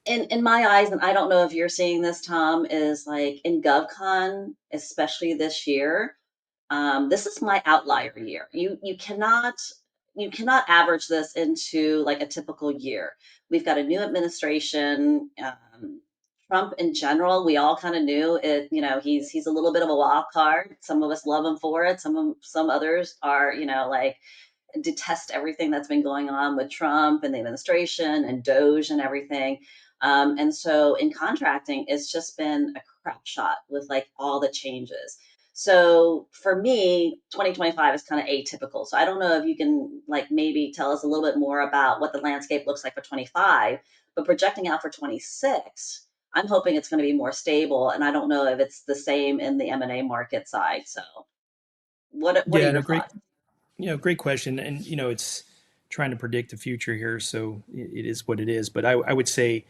in my eyes, and I don't know if you're seeing this, Tom, is like in GovCon, especially this year, this is my outlier year. You cannot average this into like a typical year. We've got a new administration. Trump in general, we all kind of knew it. He's a little bit of a wild card. Some of us love him for it. Some others are, like, detest everything that's been going on with Trump and the administration and Doge and everything. And so in contracting, it's just been a crap shot with like all the changes. So for me, 2025 is kind of atypical. So I don't know if you can like maybe tell us a little bit more about what the landscape looks like for 25, but projecting out for 26, I'm hoping it's going to be more stable. And I don't know if it's the same in the M&A market side. So what are Yeah, your no, thoughts? great question. And it's trying to predict the future here, so it is what it is. But I would say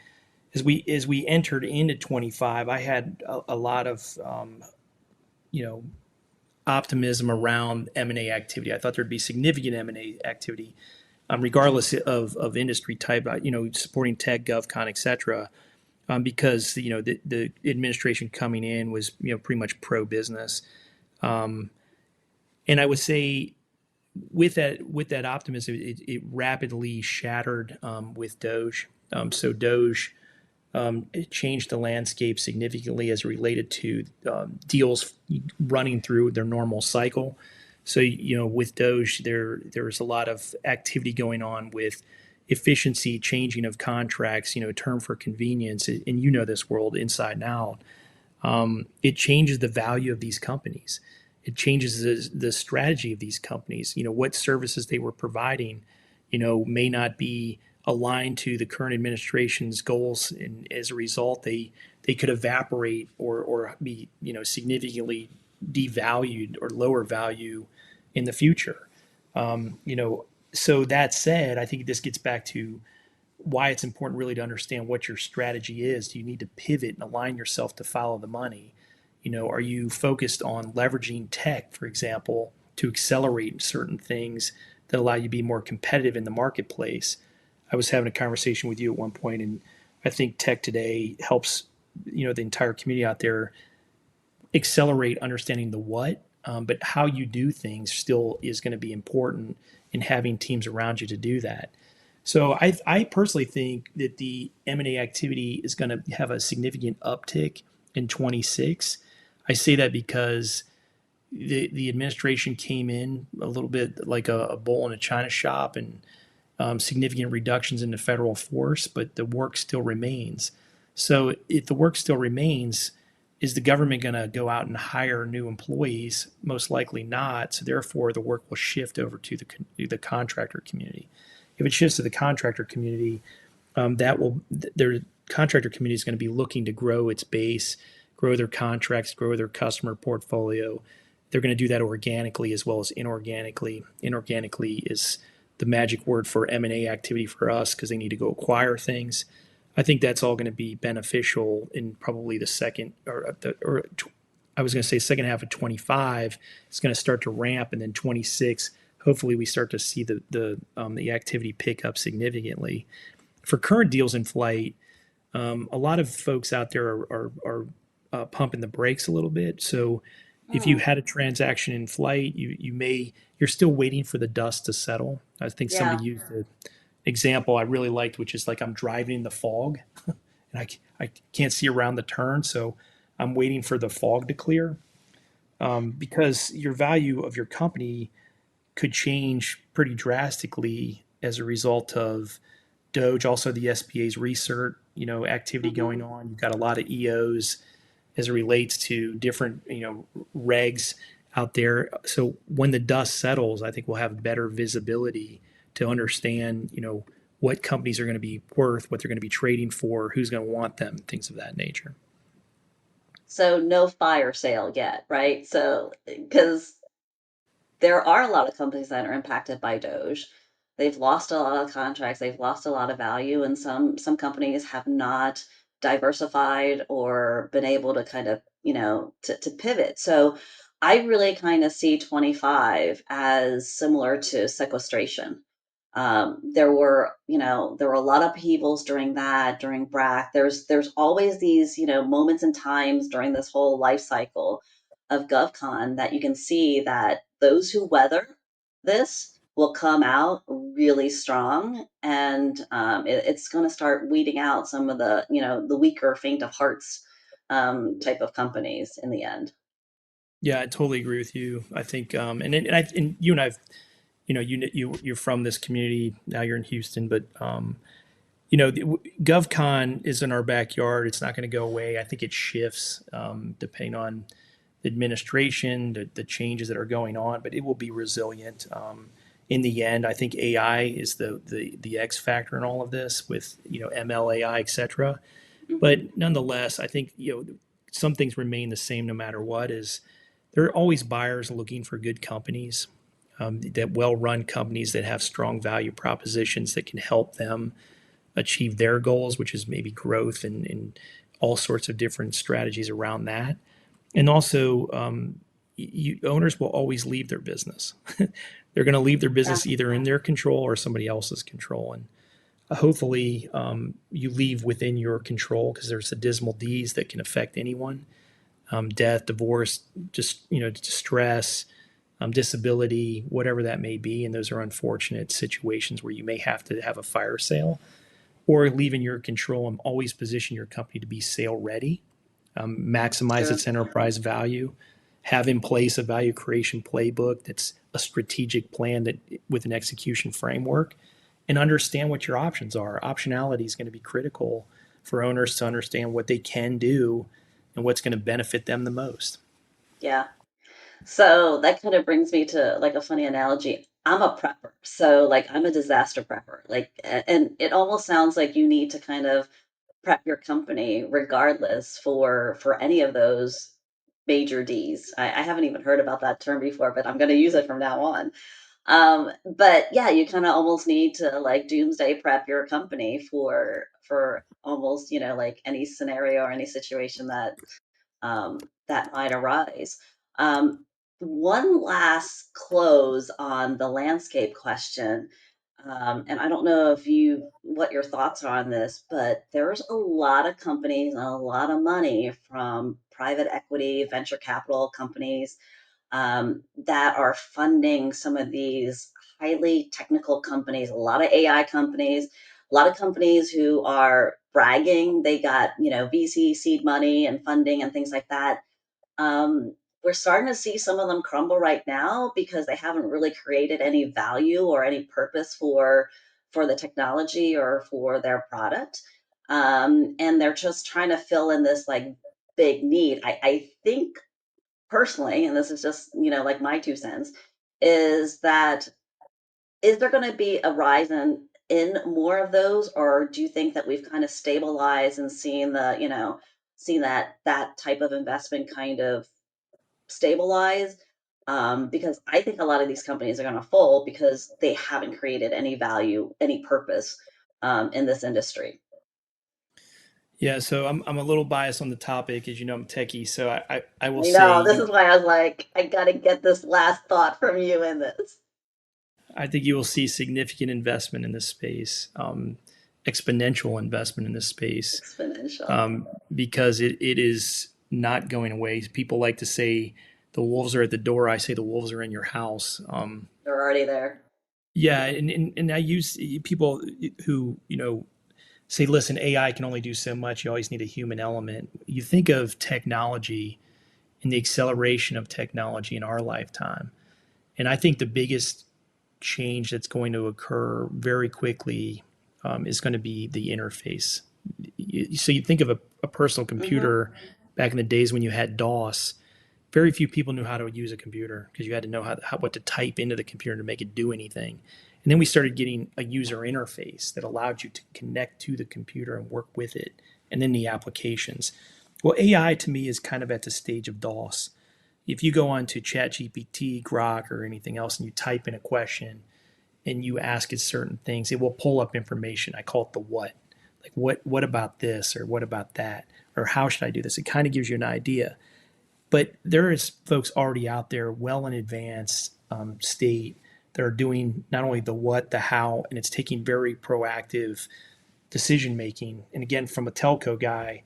as we entered into 25, I had a lot of you know optimism around M&A activity. I thought there'd be significant M&A activity, regardless of industry type. Supporting tech, GovCon, et cetera, because the administration coming in was pretty much pro business. And I would say with that optimism, it rapidly shattered with Doge. So Doge, it changed the landscape significantly as related to deals running through their normal cycle. So with Doge, there's a lot of activity going on with efficiency, changing of contracts, term for convenience, and this world inside and out. It changes the value of these companies. It changes the strategy of these companies. What services they were providing, may not be aligned to the current administration's goals, and as a result, they could evaporate or be significantly devalued or lower value in the future. You know, so that said, I think this gets back to why it's important really to understand what your strategy is. Do you need to pivot and align yourself to follow the money? You know, are you focused on leveraging tech, for example, to accelerate certain things that allow you to be more competitive in the marketplace? I was having a conversation with you at one point, and I think tech today helps, you know, the entire community out there accelerate understanding the what, but how you do things still is going to be important in having teams around you to do that. So I personally think that the M&A activity is going to have a significant uptick in 26. I say that because the administration came in a little bit like a bull in a china shop, and significant reductions in the federal force, but the work still remains. So if the work still remains, is the government going to go out and hire new employees? Most likely not. So therefore, the work will shift over to the contractor community. If it shifts to the contractor community, that will their contractor community is going to be looking to grow its base, grow their contracts, grow their customer portfolio. They're going to do that organically as well as inorganically. Inorganically is the magic word for M&A activity for us because they need to go acquire things. I think that's all going to be beneficial in probably the second or I was going to say second half of 25. It's going to start to ramp, and then 26. Hopefully, we start to see the activity pick up significantly. For current deals in flight, a lot of folks out there are pumping the brakes a little bit. So if you Mm, had a transaction in flight, you're still waiting for the dust to settle. I think somebody yeah. used an example I really liked, which is like I'm driving in the fog and I can't see around the turn, so I'm waiting for the fog to clear, because your value of your company could change pretty drastically as a result of Doge, also the SBA's research, you know, activity Hmm. going on. You've got a lot of EOs as it relates to different, you know, regs out there. So when the dust settles, I think we'll have better visibility to understand, you know, what companies are going to be worth, what they're going to be trading for, who's going to want them, things of that nature. So no fire sale yet, right? So because there are a lot of companies that are impacted by Doge. They've lost a lot of contracts, they've lost a lot of value, and some companies have not diversified or been able to kind of, to pivot. So I really kind of see 25 as similar to sequestration. There were a lot of upheavals during that, during BRAC. There's always these, moments and times during this whole life cycle of GovCon that you can see that those who weather this will come out really strong, and it's going to start weeding out some of the, the weaker, faint of hearts type of companies in the end. Yeah, I totally agree with you. I think, and you and I've, you know, you're from this community now. You're in Houston, but you know, GovCon is in our backyard. It's not going to go away. I think it shifts depending on the administration, the changes that are going on, but it will be resilient. In the end, I think AI is the X factor in all of this with, you know, ML, AI, et cetera. Hmm. But nonetheless, I think, you know, some things remain the same no matter what. Is there are always buyers looking for good companies, that well-run companies that have strong value propositions that can help them achieve their goals, which is maybe growth and all sorts of different strategies around that. And also, owners will always leave their business. They're going to leave their Yeah, business either in their control or somebody else's control. And hopefully, you leave within your control because there's the dismal D's that can affect anyone: death, divorce, just, you know, distress, disability, whatever that may be. And those are unfortunate situations where you may have to have a fire sale or leave in your control and always position your company to be sale ready, maximize true. its enterprise value, have in place a value creation playbook that's a strategic plan that with an execution framework, and understand what your options are. Optionality is going to be critical for owners to understand what they can do and what's going to benefit them the most. Yeah. So that kind of brings me to like a funny analogy. I'm a prepper. So like I'm a disaster prepper. Like and it almost sounds like you need to kind of prep your company regardless for any of those major D's. I haven't even heard about that term before, but I'm going to use it from now on. But yeah, you kind of almost need to like doomsday prep your company for almost, like any scenario or any situation that might arise. Um, One last close on the landscape question. And I don't know if what your thoughts are on this, but there's a lot of companies and a lot of money from private equity, venture capital companies that are funding some of these highly technical companies, a lot of AI companies, a lot of companies who are bragging they got, VC seed money and funding and things like that. We're starting to see some of them crumble right now because they haven't really created any value or any purpose for the technology or for their product. And they're just trying to fill in this like big need. I think personally, and this is just, like my 2 cents, is that is there going to be a rise in more of those, or do you think that we've kind of stabilized and seen that type of investment kind of stabilize? Because I think a lot of these companies are going to fold because they haven't created any value, any purpose in this industry. Yeah, so I'm a little biased on the topic, as you know, I'm techie. So I will I say, know, this is why I was like, I got to get this last thought from you in this. I think you will see significant investment in this space, exponential investment in this space, Exponential. because it is not going away. People like to say the wolves are at the door. I say the wolves are in your house. They're already there. Yeah, and I use people who say, listen, AI can only do so much. You always need a human element. You think of technology and the acceleration of technology in our lifetime, and I think the biggest change that's going to occur very quickly is going to be the interface. So you think of a personal Hmm. computer back in the days when you had DOS. Very few people knew how to use a computer because you had to know what to type into the computer to make it do anything. And then we started getting a user interface that allowed you to connect to the computer and work with it, and then the applications. Well, AI to me is kind of at the stage of DOS. If you go on to ChatGPT, Grok, or anything else, and you type in a question and you ask it certain things, it will pull up information. I call it the what. Like what about this, or what about that, or how should I do this? It kind of gives you an idea. But there is folks already out there well in advance state that are doing not only the what, the how, and it's taking very proactive decision making. And again, from a telco guy,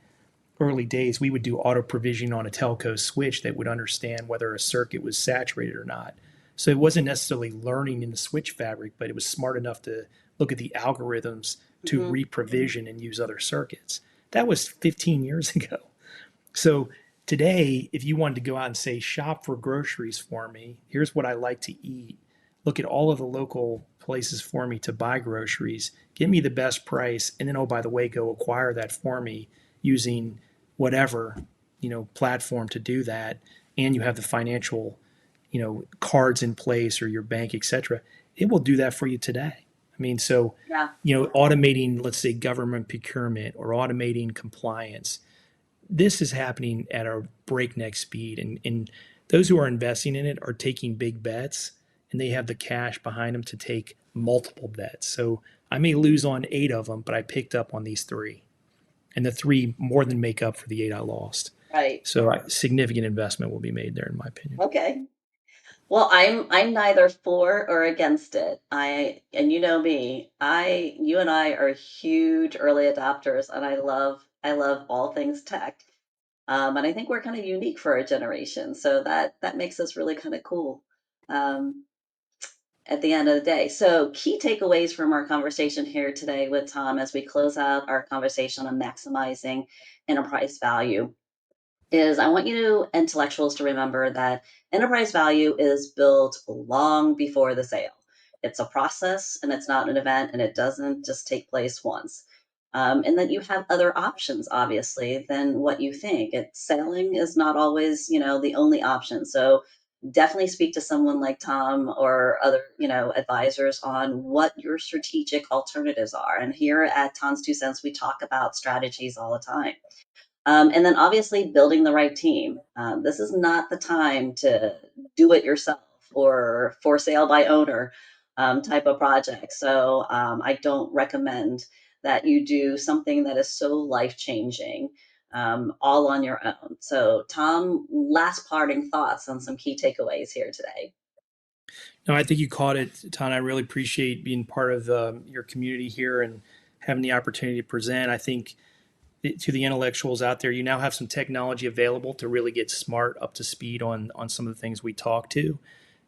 early days, we would do auto provisioning on a telco switch that would understand whether a circuit was saturated or not. So it wasn't necessarily learning in the switch fabric, but it was smart enough to look at the algorithms to Hmm. reprovision and use other circuits. That was 15 years ago. So today, if you wanted to go out and say, shop for groceries for me, here's what I like to eat, look at all of the local places for me to buy groceries, give me the best price, and then, oh, by the way, go acquire that for me using whatever, platform to do that. And you have the financial, cards in place or your bank, etc. It will do that for you today. I mean, so, Yeah. automating, let's say, government procurement or automating compliance, this is happening at a breakneck speed, and those who are investing in it are taking big bets, and they have the cash behind them to take multiple bets. So I may lose on 8 of them, but I picked up on these 3, and the 3 more than make up for the 8 I lost. Right. So significant investment will be made there, in my opinion. Okay. Well, I'm neither for or against it. And you know me, you and I are huge early adopters, and I love all things tech. And I think we're kind of unique for our generation, so that makes us really kind of cool. Um, at the end of the day. So, key takeaways from our conversation here today with Tom as we close out our conversation on maximizing enterprise value is I want you intellectuals to remember that enterprise value is built long before the sale. It's a process and it's not an event and it doesn't just take place once. And then you have other options, obviously, than what you think. Selling is not always, the only option. So definitely speak to someone like Tom or other, advisors on what your strategic alternatives are. And here at Tom's Two Cents, we talk about strategies all the time. And then obviously building the right team. This is not the time to do it yourself. or for sale by owner type of project. So I don't recommend that you do something that is so life changing all on your own. So, Tom, last parting thoughts on some key takeaways here today. No, I think you caught it, Ton. I really appreciate being part of your community here and having the opportunity to present. I think to the intellectuals out there, you now have some technology available to really get smart, up to speed on some of the things we talk to.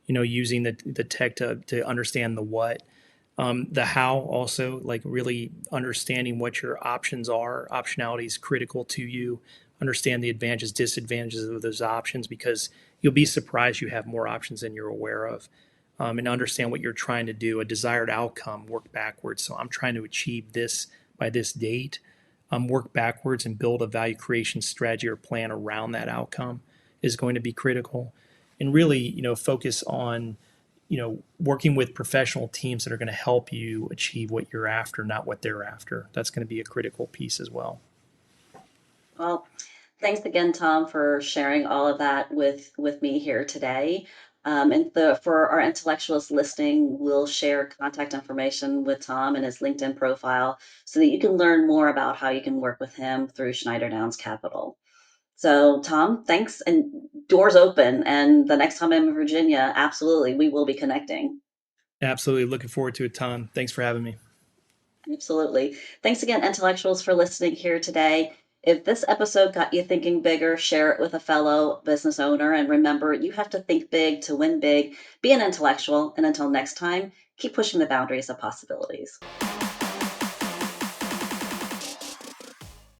Using the tech to understand the what, the how also, like really understanding what your options are. Optionality is critical to you. Understand the advantages, disadvantages of those options because you'll be surprised you have more options than you're aware of. And understand what you're trying to do, a desired outcome, work backwards. So I'm trying to achieve this by this date. Work backwards and build a value creation strategy or plan around that outcome is going to be critical. And really, focus on working with professional teams that are going to help you achieve what you're after, not what they're after. That's going to be a critical piece as well. Well, thanks again, Tom, for sharing all of that with me here today. For our intellectuals listening, we'll share contact information with Tom and his LinkedIn profile so that you can learn more about how you can work with him through Schneider Downs Capital. So, Tom, thanks, and doors open. And the next time I'm in Virginia, absolutely, we will be connecting. Absolutely. Looking forward to it, Tom. Thanks for having me. Absolutely. Thanks again, intellectuals, for listening here today. If this episode got you thinking bigger, share it with a fellow business owner. And remember, you have to think big to win big. Be an intellectual. And until next time, keep pushing the boundaries of possibilities.